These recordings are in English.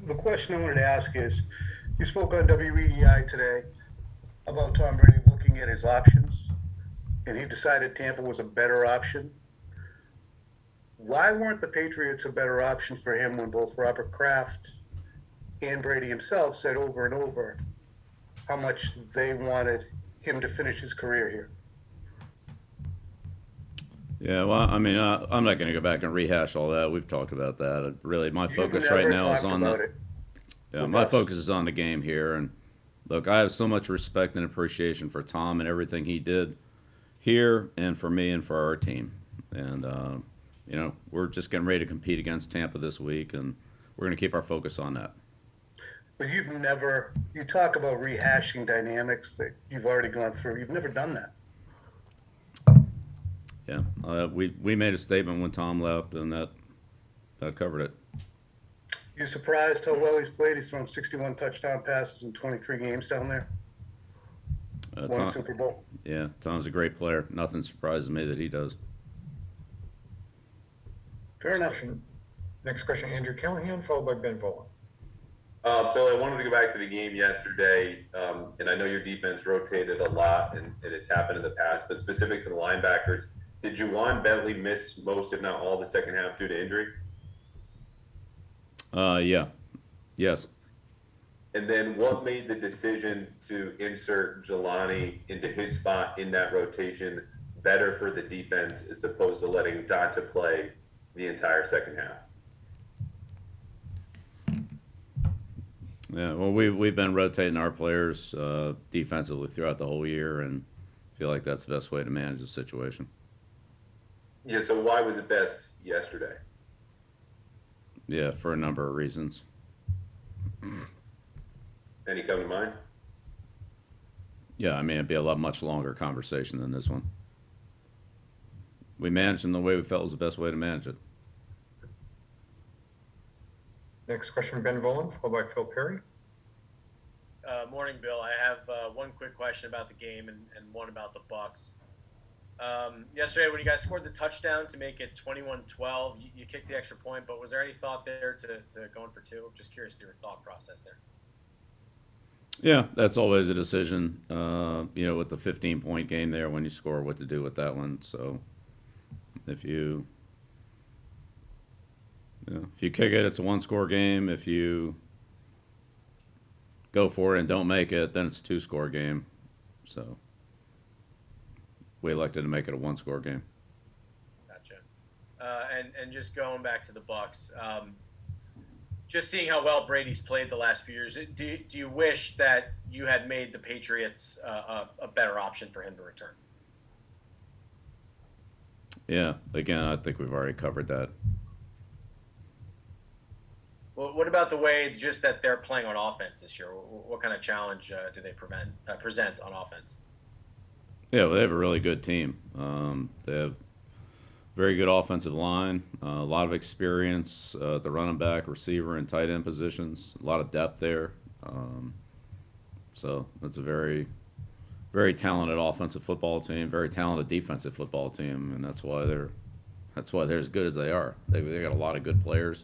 The question I wanted to ask is, you spoke on WEEI today about Tom Brady looking at his options, and he decided Tampa was a better option. Why weren't the Patriots a better option for him when both Robert Kraft and Brady himself said over and over how much they wanted him to finish his career here? Yeah, well, I mean, I'm not going to go back and rehash all that. We've talked about that. Really, my You've focus right never now is talked on the about it yeah, with my us. focus is on the game here. And look, I have so much respect and appreciation for Tom and everything he did here, and for me and for our team. And we're just getting ready to compete against Tampa this week, and we're going to keep our focus on that. But you talk about rehashing dynamics that you've already gone through. You've never done that. Yeah, we made a statement when Tom left, and that covered it. You surprised how well he's played? He's thrown 61 touchdown passes in 23 games down there. Won a Tom, Super Bowl. yeah, Tom's a great player. Nothing surprises me that he does. Fair enough. Next question, Andrew Callahan, followed by Ben Volen. Bill, I wanted to go back to the game yesterday, and I know your defense rotated a lot, and it's happened in the past, but specific to the linebackers, did Juwan Bentley miss most, if not all, the second half due to injury? Yeah, yes. And then what made the decision to insert Jelani into his spot in that rotation better for the defense as opposed to letting Danta play the entire second half? Yeah, well, we've been rotating our players defensively throughout the whole year, and feel like that's the best way to manage the situation. Yeah, so why was it best yesterday? Yeah, for a number of reasons. Any come to mind? Yeah, I mean, it'd be a much longer conversation than this one. We managed them the way we felt was the best way to manage it. Next question, Ben Volen, followed by Phil Perry. Morning, Bill. I have one quick question about the game and one about the Bucs. Yesterday, when you guys scored the touchdown to make it 21-12, you kicked the extra point, but was there any thought there to going for two? I'm just curious to your thought process there. Yeah, that's always a decision, with the 15-point game there when you score, what to do with that one. So if you kick it, it's a one-score game. If you go for it and don't make it, then it's a two-score game. So we elected to make it a one-score game. Gotcha. And just going back to the Bucs, just seeing how well Brady's played the last few years, do you wish that you had made the Patriots a better option for him to return? Yeah, again, I think we've already covered that. Well, what about the way just that they're playing on offense this year? What kind of challenge do they present on offense? Yeah, well, they have a really good team. They have very good offensive line, a lot of experience at the running back, receiver, and tight end positions. A lot of depth there. So it's a very, very talented offensive football team, very talented defensive football team, and that's why they're as good as they are. They got a lot of good players.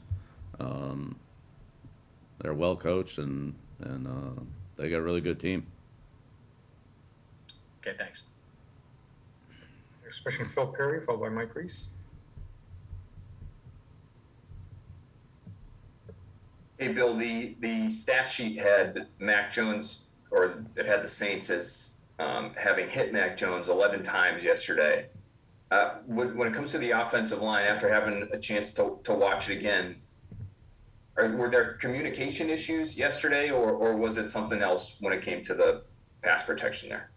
They're well coached, and they got a really good team. Okay, thanks. Next question, Phil Perry, followed by Mike Reese. Hey, Bill, the stat sheet had Mac Jones, or it had the Saints as having hit Mac Jones 11 times yesterday. When it comes to the offensive line, after having a chance to watch it again, were there communication issues yesterday, or was it something else when it came to the pass protection there?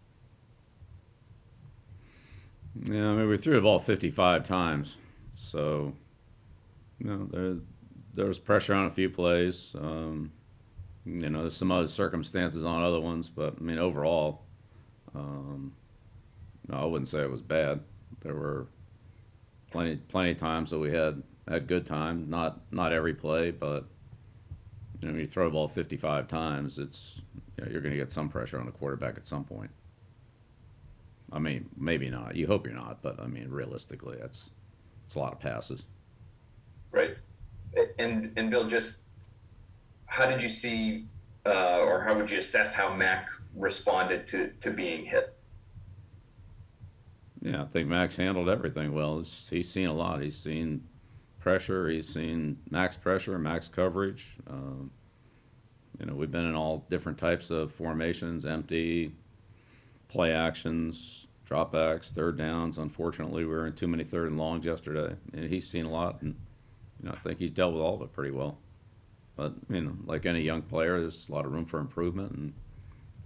Yeah, I mean, we threw the ball 55 times, so there was pressure on a few plays. There's some other circumstances on other ones, but I mean, overall, no, I wouldn't say it was bad. There were plenty of times that we had good time. Not every play, but when you throw the ball 55 times, you're going to get some pressure on the quarterback at some point. I mean, maybe not. You hope you're not, but I mean, realistically, it's a lot of passes. Right. And Bill, just how did you see, or how would you assess how Mac responded to being hit? Yeah, I think Max handled everything well. He's seen a lot. He's seen pressure. He's seen max pressure, max coverage. We've been in all different types of formations, empty, play actions, dropbacks, third downs. Unfortunately, we were in too many third and longs yesterday. And he's seen a lot, and I think he's dealt with all of it pretty well. But like any young player, there's a lot of room for improvement,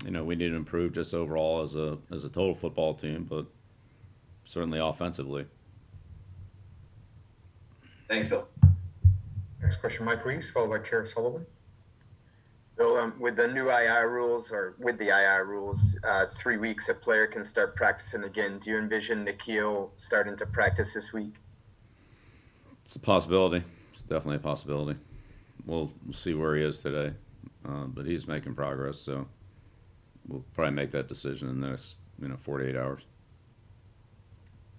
and we need to improve just overall as a total football team, but certainly offensively. Thanks, Bill. Next question, Mike Reese, followed by Chair Sullivan. Bill, with the new IR rules, or with the IR rules, 3 weeks a player can start practicing again. Do you envision Nikhil starting to practice this week? It's a possibility. It's definitely a possibility. We'll see where he is today, but he's making progress, so we'll probably make that decision in the next 48 hours.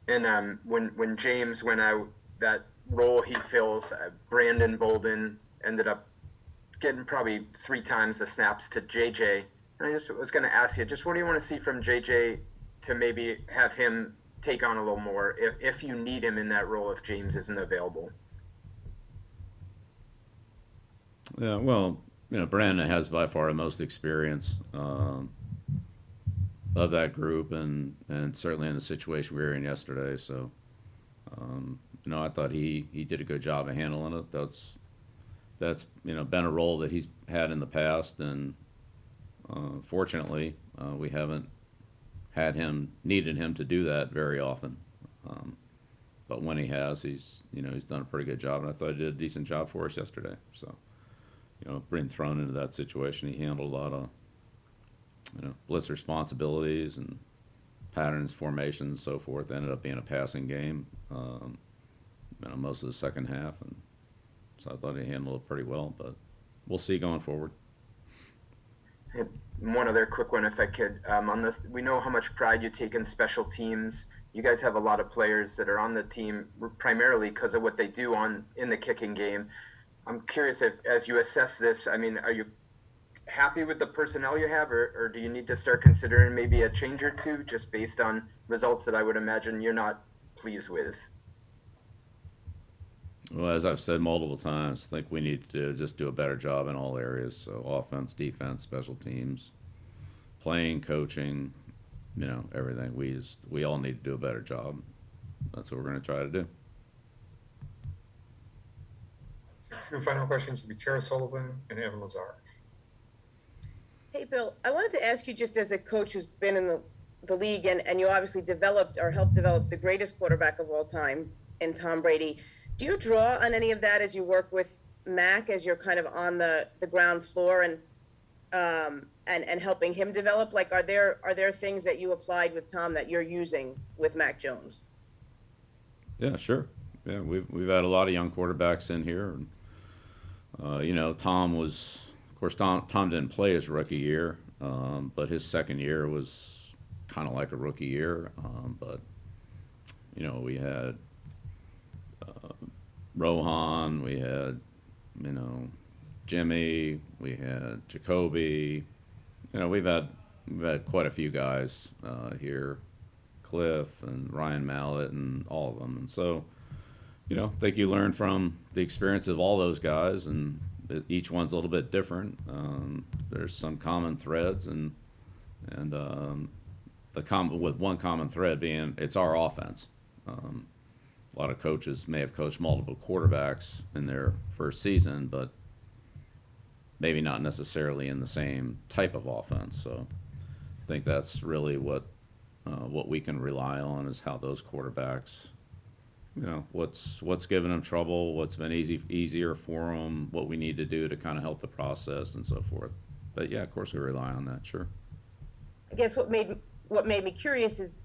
And when James went out, that role he fills, Brandon Bolden ended up getting probably 3 times the snaps to JJ. And I just was going to ask you, just what do you want to see from JJ to maybe have him take on a little more if you need him in that role if James isn't available? Yeah, well, Brandon has by far the most experience of that group, and certainly in the situation we were in yesterday. So, I thought he did a good job of handling it. That's been a role that he's had in the past, and fortunately, we haven't needed him to do that very often. But when he has, he's done a pretty good job, and I thought he did a decent job for us yesterday. So, being thrown into that situation, he handled a lot of blitz responsibilities and patterns, formations, so forth. It ended up being a passing game, most of the second half, and so I thought he handled it pretty well. But we'll see going forward. One other quick one, if I could. On this, we know how much pride you take in special teams. You guys have a lot of players that are on the team primarily because of what they do in the kicking game. I'm curious if, as you assess this, are you happy with the personnel you have, or do you need to start considering maybe a change or two just based on results that I would imagine you're not pleased with? Well, as I've said multiple times, I think we need to just do a better job in all areas. So offense, defense, special teams, playing, coaching, everything. We all need to do a better job. That's what we're going to try to do. A few final questions will be Chair Sullivan and Evan Lazar. Hey, Bill, I wanted to ask you, just as a coach who's been in the league, and you obviously developed or helped develop the greatest quarterback of all time in Tom Brady, do you draw on any of that as you work with Mac, as you're kind of on the ground floor and helping him develop? Like, are there things that you applied with Tom that you're using with Mac Jones? Yeah, sure. Yeah, we've had a lot of young quarterbacks in here, and Tom was. Of course, Tom didn't play his rookie year, but his second year was kind of like a rookie year. But we had Rohan, we had Jimmy, we had Jacoby. We've had quite a few guys here, Cliff and Ryan Mallett and all of them. And so, I think you learn from the experience of all those guys, and each one's a little bit different. There's some common threads, and with one common thread being it's our offense. A lot of coaches may have coached multiple quarterbacks in their first season, but maybe not necessarily in the same type of offense. So I think that's really what we can rely on, is how those quarterbacks, what's given them trouble, what's been easier for them, what we need to do to kind of help the process and so forth. But yeah, of course we rely on that, sure. I guess what made me curious is,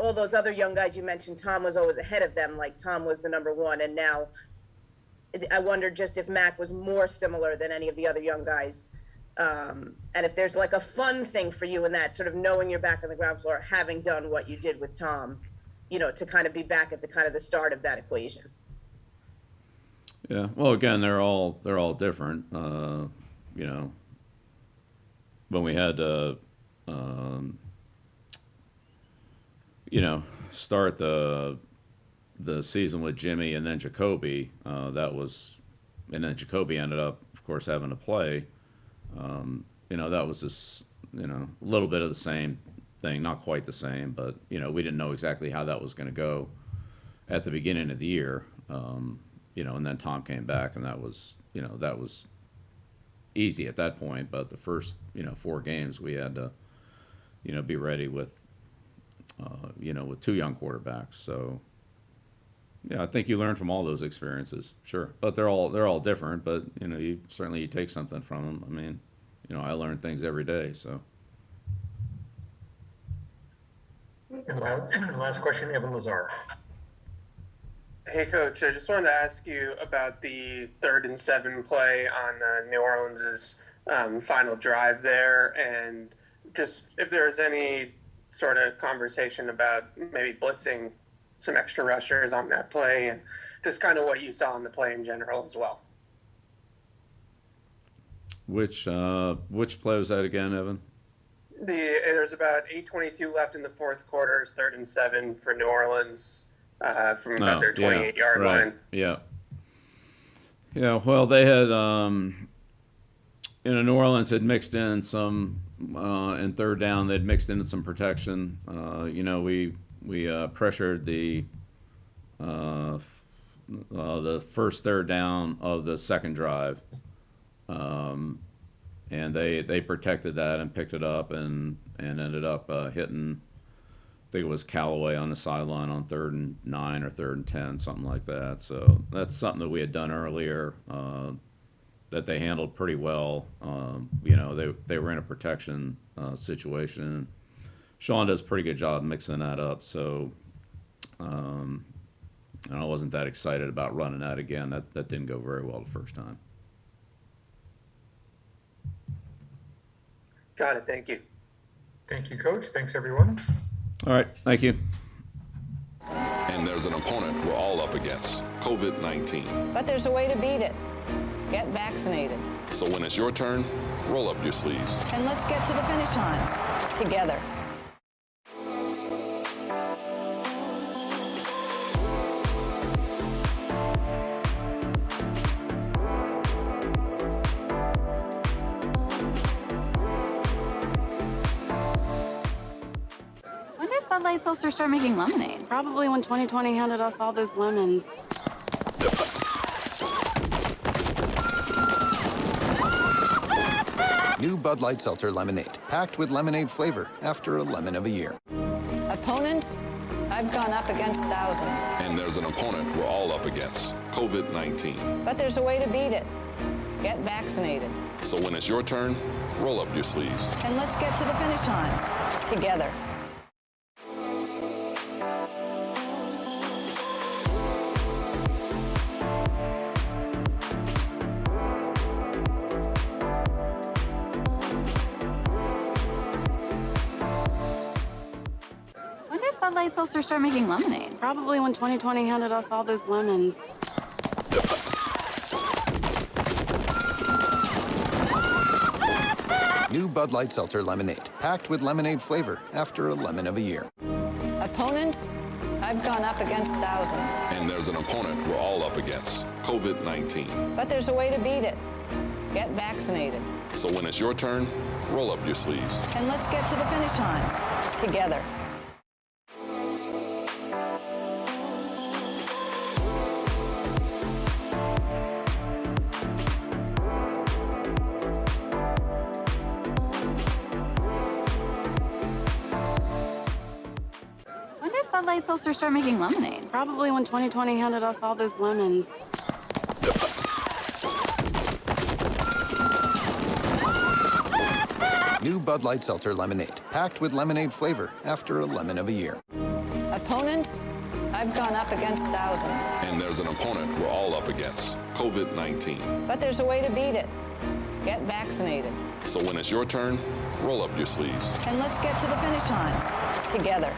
all those other young guys you mentioned, Tom was always ahead of them, like Tom was the number one, and now I wondered just if Mac was more similar than any of the other young guys, and if there's like a fun thing for you in that, sort of knowing you're back on the ground floor, having done what you did with Tom, to kind of be back at the kind of the start of that equation. Yeah. Well, again, they're all different. You know, when we had to, you know, start the season with Jimmy and then Jacoby, that was, and then Jacoby ended up, of course, having to play. You know, that was just, you know, a little bit of the same thing, not quite the same, but you know, we didn't know exactly how that was going to go at the beginning of the year. You know, and then Tom came back, and that was, you know, that was easy at that point. But the first, you know, 4 games, we had to, you know, be ready with, you know, with 2 young quarterbacks. So, yeah, I think you learn from all those experiences, sure. But they're all different. But you know, you certainly take something from them. I mean, you know, I learn things every day. So. And last question, Evan Lazar. Hey, Coach, I just wanted to ask you about the 3rd and 7 play on New Orleans's final drive there, and just if there was any sort of conversation about maybe blitzing some extra rushers on that play, and just kind of what you saw in the play in general as well. Which play was that again, Evan? There's about 8:22 left in the 4th quarter. It's 3rd and 7 for New Orleans. From about their 28-yard line. Yeah. Yeah, well, they had, you know, New Orleans had mixed in some, in 3rd down, they'd mixed in some protection. You know, we pressured the first 3rd down of the 2nd drive. And they protected that and picked it up and ended up hitting, I think it was Callaway on the sideline on 3rd and 9 or 3rd and 10, something like that. So that's something that we had done earlier that they handled pretty well. You know, they were in a protection situation. Sean does a pretty good job mixing that up. So I wasn't that excited about running that again. That didn't go very well the first time. Got it. Thank you. Thank you, Coach. Thanks, everyone. All right. Thank you. And there's an opponent we're all up against, COVID-19. But there's a way to beat it. Get vaccinated. So when it's your turn, roll up your sleeves. And let's get to the finish line together. When did Bud Light Seltzer start making lemonade? Probably when 2020 handed us all those lemons. New Bud Light Seltzer Lemonade, packed with lemonade flavor after a lemon of a year. Opponents? I've gone up against thousands. And there's an opponent we're all up against, COVID-19. But there's a way to beat it. Get vaccinated. So when it's your turn, roll up your sleeves. And let's get to the finish line together. When did Bud Light Seltzer start making lemonade? Probably when 2020 handed us all those lemons. New Bud Light Seltzer Lemonade, packed with lemonade flavor after a lemon of a year. Opponents? I've gone up against thousands. And there's an opponent we're all up against, COVID-19. But there's a way to beat it. Get vaccinated. So when it's your turn, roll up your sleeves. And let's get to the finish line together. When did Bud Light Seltzer start making lemonade? Probably when 2020 handed us all those lemons. New Bud Light Seltzer Lemonade, packed with lemonade flavor after a lemon of a year. Opponents? I've gone up against thousands. And there's an opponent we're all up against, COVID-19. But there's a way to beat it. Get vaccinated. So when it's your turn, roll up your sleeves. And let's get to the finish line together.